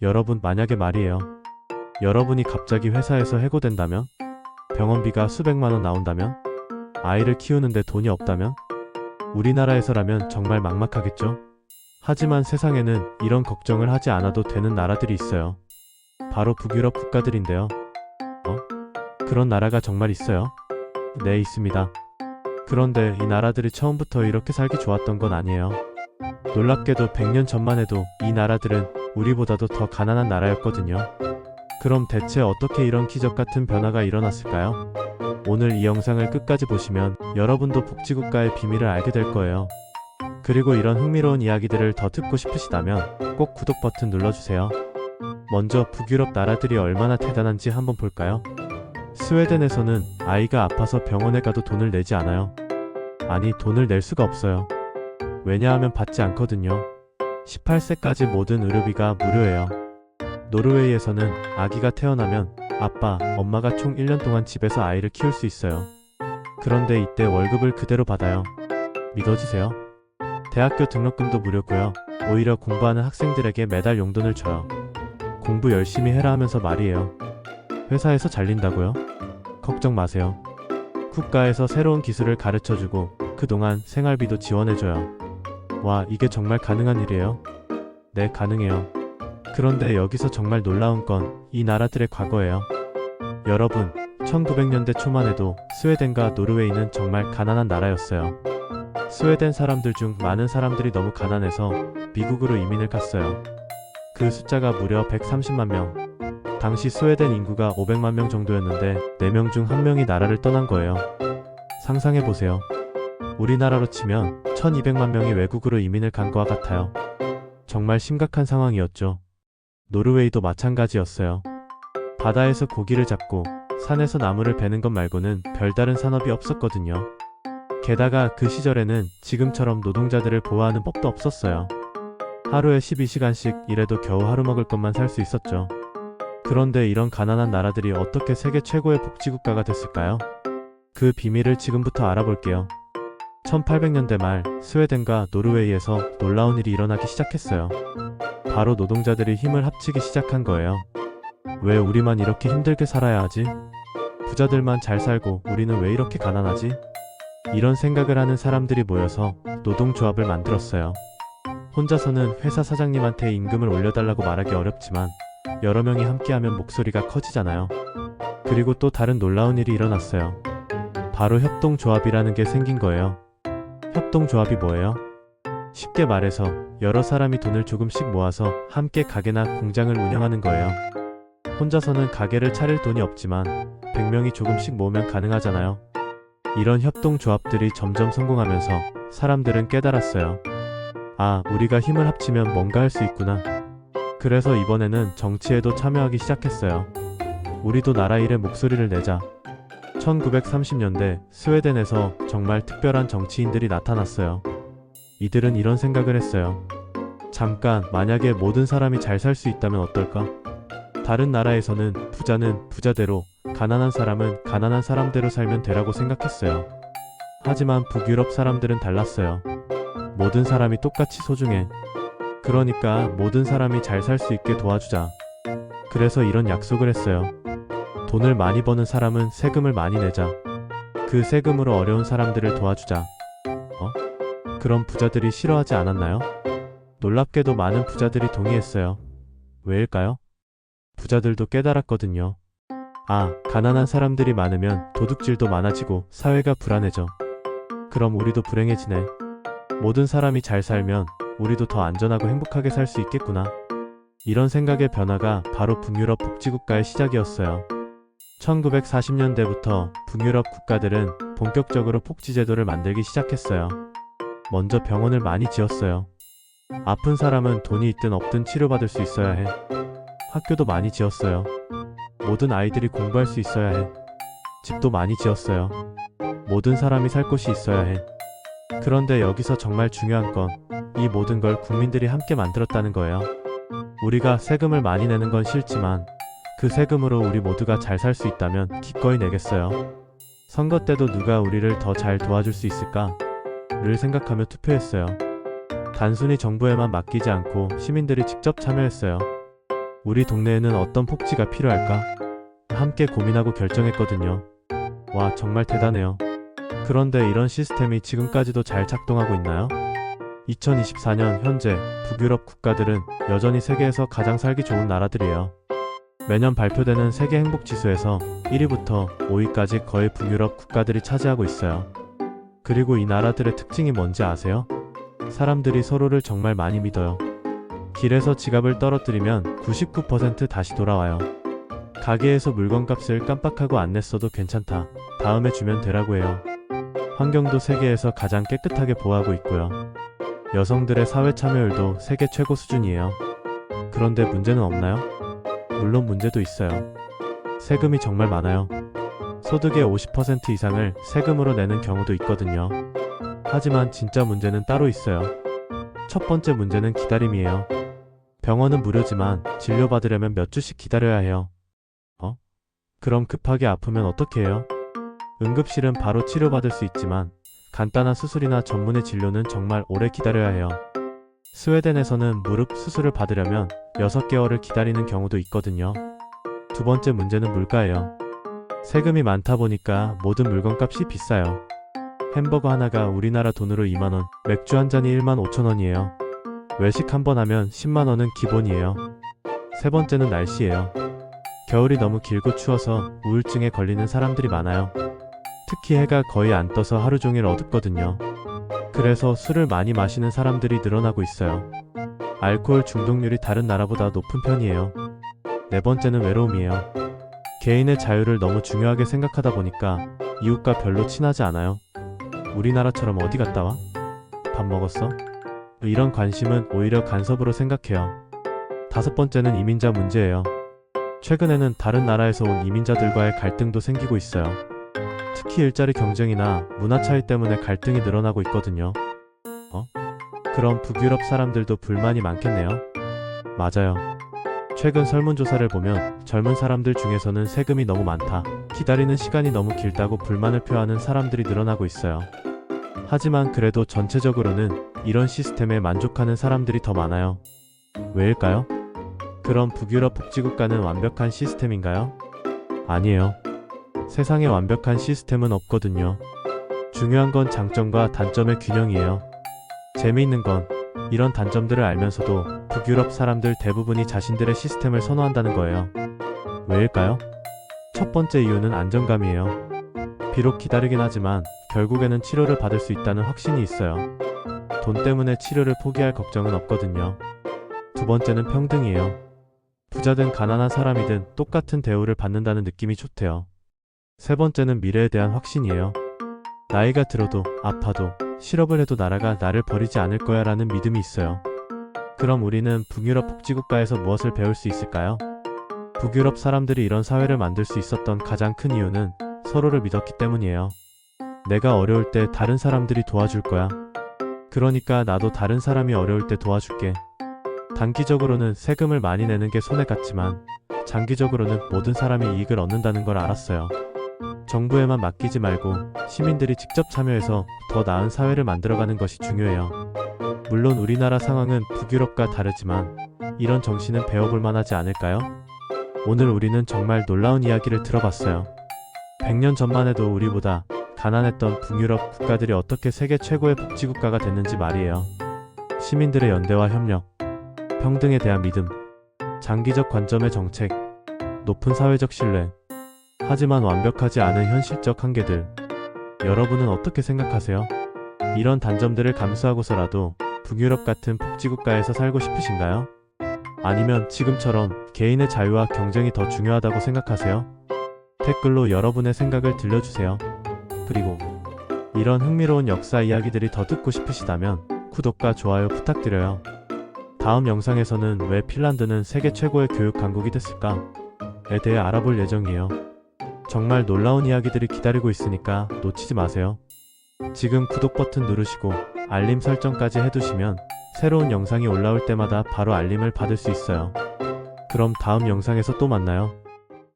여러분, 만약에 말이에요. 여러분이 갑자기 회사에서 해고된다면? 병원비가 수백만 원 나온다면? 아이를 키우는데 돈이 없다면? 우리나라에서라면 정말 막막하겠죠? 하지만 세상에는 이런 걱정을 하지 않아도 되는 나라들이 있어요. 바로 북유럽 국가들인데요. 그런 나라가 정말 있어요? 네, 있습니다. 그런데 이 나라들이 처음부터 이렇게 살기 좋았던 건 아니에요. 놀랍게도 100년 전만 해도 이 나라들은 우리보다도 더 가난한 나라였거든요. 그럼 대체 어떻게 이런 기적 같은 변화가 일어났을까요? 오늘 이 영상을 끝까지 보시면 여러분도 복지국가의 비밀을 알게 될 거예요. 그리고 이런 흥미로운 이야기들을 더 듣고 싶으시다면 꼭 구독 버튼 눌러주세요. 먼저 북유럽 나라들이 얼마나 대단한지 한번 볼까요? 스웨덴에서는 아이가 아파서 병원에 가도 돈을 내지 않아요. 아니, 돈을 낼 수가 없어요. 왜냐하면 받지 않거든요. 18세까지 모든 의료비가 무료예요. 노르웨이에서는 아기가 태어나면 아빠, 엄마가 총 1년 동안 집에서 아이를 키울 수 있어요. 그런데 이때 월급을 그대로 받아요. 믿어지세요? 대학교 등록금도 무료고요. 오히려 공부하는 학생들에게 매달 용돈을 줘요. 공부 열심히 해라 하면서 말이에요. 회사에서 잘린다고요? 걱정 마세요. 국가에서 새로운 기술을 가르쳐주고 그동안 생활비도 지원해줘요. 와, 이게 정말 가능한 일이에요? 네, 가능해요. 그런데 여기서 정말 놀라운 건 이 나라들의 과거예요. 여러분, 1900년대 초만 해도 스웨덴과 노르웨이는 정말 가난한 나라였어요. 스웨덴 사람들 중 많은 사람들이 너무 가난해서 미국으로 이민을 갔어요. 그 숫자가 무려 130만 명. 당시 스웨덴 인구가 500만 명 정도였는데 4명 중 1명이 나라를 떠난 거예요. 상상해보세요. 우리나라로 치면 1200만 명이 외국으로 이민을 간 거와 같아요. 정말 심각한 상황이었죠. 노르웨이도 마찬가지였어요. 바다에서 고기를 잡고 산에서 나무를 베는 것 말고는 별다른 산업이 없었거든요. 게다가 그 시절에는 지금처럼 노동자들을 보호하는 법도 없었어요. 하루에 12시간씩 일해도 겨우 하루 먹을 것만 살 수 있었죠. 그런데 이런 가난한 나라들이 어떻게 세계 최고의 복지국가가 됐을까요? 그 비밀을 지금부터 알아볼게요. 1800년대 말 스웨덴과 노르웨이에서 놀라운 일이 일어나기 시작했어요. 바로 노동자들이 힘을 합치기 시작한 거예요. 왜 우리만 이렇게 힘들게 살아야 하지? 부자들만 잘 살고 우리는 왜 이렇게 가난하지? 이런 생각을 하는 사람들이 모여서 노동조합을 만들었어요. 혼자서는 회사 사장님한테 임금을 올려달라고 말하기 어렵지만 여러 명이 함께하면 목소리가 커지잖아요. 그리고 또 다른 놀라운 일이 일어났어요. 바로 협동조합이라는 게 생긴 거예요. 협동조합이 뭐예요? 쉽게 말해서 여러 사람이 돈을 조금씩 모아서 함께 가게나 공장을 운영하는 거예요. 혼자서는 가게를 차릴 돈이 없지만 100명이 조금씩 모으면 가능하잖아요. 이런 협동조합들이 점점 성공하면서 사람들은 깨달았어요. 아, 우리가 힘을 합치면 뭔가 할 수 있구나. 그래서 이번에는 정치에도 참여하기 시작했어요. 우리도 나라 일에 목소리를 내자. 1930년대 스웨덴에서 정말 특별한 정치인들이 나타났어요. 이들은 이런 생각을 했어요. 잠깐, 만약에 모든 사람이 잘 살 수 있다면 어떨까? 다른 나라에서는 부자는 부자대로, 가난한 사람은 가난한 사람대로 살면 되라고 생각했어요. 하지만 북유럽 사람들은 달랐어요. 모든 사람이 똑같이 소중해. 그러니까 모든 사람이 잘 살 수 있게 도와주자. 그래서 이런 약속을 했어요. 돈을 많이 버는 사람은 세금을 많이 내자. 그 세금으로 어려운 사람들을 도와주자. 그럼 부자들이 싫어하지 않았나요? 놀랍게도 많은 부자들이 동의했어요. 왜일까요? 부자들도 깨달았거든요. 아, 가난한 사람들이 많으면 도둑질도 많아지고 사회가 불안해져. 그럼 우리도 불행해지네. 모든 사람이 잘 살면 우리도 더 안전하고 행복하게 살 수 있겠구나. 이런 생각의 변화가 바로 북유럽 복지국가의 시작이었어요. 1940년대부터 북유럽 국가들은 본격적으로 복지제도를 만들기 시작했어요. 먼저 병원을 많이 지었어요. 아픈 사람은 돈이 있든 없든 치료받을 수 있어야 해. 학교도 많이 지었어요. 모든 아이들이 공부할 수 있어야 해. 집도 많이 지었어요. 모든 사람이 살 곳이 있어야 해. 그런데 여기서 정말 중요한 건 이 모든 걸 국민들이 함께 만들었다는 거예요. 우리가 세금을 많이 내는 건 싫지만 그 세금으로 우리 모두가 잘 살 수 있다면 기꺼이 내겠어요. 선거 때도 누가 우리를 더 잘 도와줄 수 있을까? 를 생각하며 투표했어요. 단순히 정부에만 맡기지 않고 시민들이 직접 참여했어요. 우리 동네에는 어떤 복지가 필요할까? 함께 고민하고 결정했거든요. 와, 정말 대단해요. 그런데 이런 시스템이 지금까지도 잘 작동하고 있나요? 2024년 현재 북유럽 국가들은 여전히 세계에서 가장 살기 좋은 나라들이에요. 매년 발표되는 세계 행복 지수에서 1위부터 5위까지 거의 북유럽 국가들이 차지하고 있어요. 그리고 이 나라들의 특징이 뭔지 아세요? 사람들이 서로를 정말 많이 믿어요. 길에서 지갑을 떨어뜨리면 99% 다시 돌아와요. 가게에서 물건값을 깜빡하고 안 냈어도 괜찮다. 다음에 주면 되라고 해요. 환경도 세계에서 가장 깨끗하게 보호하고 있고요. 여성들의 사회 참여율도 세계 최고 수준이에요. 그런데 문제는 없나요? 물론 문제도 있어요. 세금이 정말 많아요. 소득의 50% 이상을 세금으로 내는 경우도 있거든요. 하지만 진짜 문제는 따로 있어요. 첫 번째 문제는 기다림이에요. 병원은 무료지만 진료받으려면 몇 주씩 기다려야 해요. 그럼 급하게 아프면 어떻게 해요? 응급실은 바로 치료받을 수 있지만 간단한 수술이나 전문의 진료는 정말 오래 기다려야 해요. 스웨덴에서는 무릎 수술을 받으려면 6개월을 기다리는 경우도 있거든요. 두 번째 문제는 물가예요. 세금이 많다 보니까 모든 물건값이 비싸요. 햄버거 하나가 우리나라 돈으로 2만원, 맥주 한 잔이 15,000원이에요. 외식 한 번 하면 10만원은 기본이에요. 세 번째는 날씨예요. 겨울이 너무 길고 추워서 우울증에 걸리는 사람들이 많아요. 특히 해가 거의 안 떠서 하루 종일 어둡거든요. 그래서 술을 많이 마시는 사람들이 늘어나고 있어요. 알코올 중독률이 다른 나라보다 높은 편이에요. 네 번째는 외로움이에요. 개인의 자유를 너무 중요하게 생각하다 보니까 이웃과 별로 친하지 않아요. 우리나라처럼 어디 갔다 와? 밥 먹었어? 이런 관심은 오히려 간섭으로 생각해요. 다섯 번째는 이민자 문제예요. 최근에는 다른 나라에서 온 이민자들과의 갈등도 생기고 있어요. 특히 일자리 경쟁이나 문화 차이 때문에 갈등이 늘어나고 있거든요. 그럼 북유럽 사람들도 불만이 많겠네요. 맞아요. 최근 설문조사를 보면 젊은 사람들 중에서는 세금이 너무 많다, 기다리는 시간이 너무 길다고 불만을 표하는 사람들이 늘어나고 있어요. 하지만 그래도 전체적으로는 이런 시스템에 만족하는 사람들이 더 많아요. 왜일까요? 그럼 북유럽 복지국가는 완벽한 시스템인가요? 아니에요. 세상에 완벽한 시스템은 없거든요. 중요한 건 장점과 단점의 균형이에요. 재미있는 건 이런 단점들을 알면서도 북유럽 사람들 대부분이 자신들의 시스템을 선호한다는 거예요. 왜일까요? 첫 번째 이유는 안정감이에요. 비록 기다리긴 하지만 결국에는 치료를 받을 수 있다는 확신이 있어요. 돈 때문에 치료를 포기할 걱정은 없거든요. 두 번째는 평등이에요. 부자든 가난한 사람이든 똑같은 대우를 받는다는 느낌이 좋대요. 세 번째는 미래에 대한 확신이에요. 나이가 들어도 아파도 실업을 해도 나라가 나를 버리지 않을 거야 라는 믿음이 있어요. 그럼 우리는 북유럽 복지국가에서 무엇을 배울 수 있을까요? 북유럽 사람들이 이런 사회를 만들 수 있었던 가장 큰 이유는 서로를 믿었기 때문이에요. 내가 어려울 때 다른 사람들이 도와줄 거야. 그러니까 나도 다른 사람이 어려울 때 도와줄게. 단기적으로는 세금을 많이 내는 게 손해 같지만 장기적으로는 모든 사람이 이익을 얻는다는 걸 알았어요. 정부에만 맡기지 말고 시민들이 직접 참여해서 더 나은 사회를 만들어가는 것이 중요해요. 물론 우리나라 상황은 북유럽과 다르지만 이런 정신은 배워볼 만하지 않을까요? 오늘 우리는 정말 놀라운 이야기를 들어봤어요. 100년 전만 해도 우리보다 가난했던 북유럽 국가들이 어떻게 세계 최고의 복지국가가 됐는지 말이에요. 시민들의 연대와 협력, 평등에 대한 믿음, 장기적 관점의 정책, 높은 사회적 신뢰, 하지만 완벽하지 않은 현실적 한계들. 여러분은 어떻게 생각하세요? 이런 단점들을 감수하고서라도 북유럽 같은 복지국가에서 살고 싶으신가요? 아니면 지금처럼 개인의 자유와 경쟁이 더 중요하다고 생각하세요? 댓글로 여러분의 생각을 들려주세요. 그리고 이런 흥미로운 역사 이야기들이 더 듣고 싶으시다면 구독과 좋아요 부탁드려요. 다음 영상에서는 왜 핀란드는 세계 최고의 교육 강국이 됐을까에 대해 알아볼 예정이에요. 정말 놀라운 이야기들이 기다리고 있으니까 놓치지 마세요. 지금 구독 버튼 누르시고 알림 설정까지 해두시면 새로운 영상이 올라올 때마다 바로 알림을 받을 수 있어요. 그럼 다음 영상에서 또 만나요.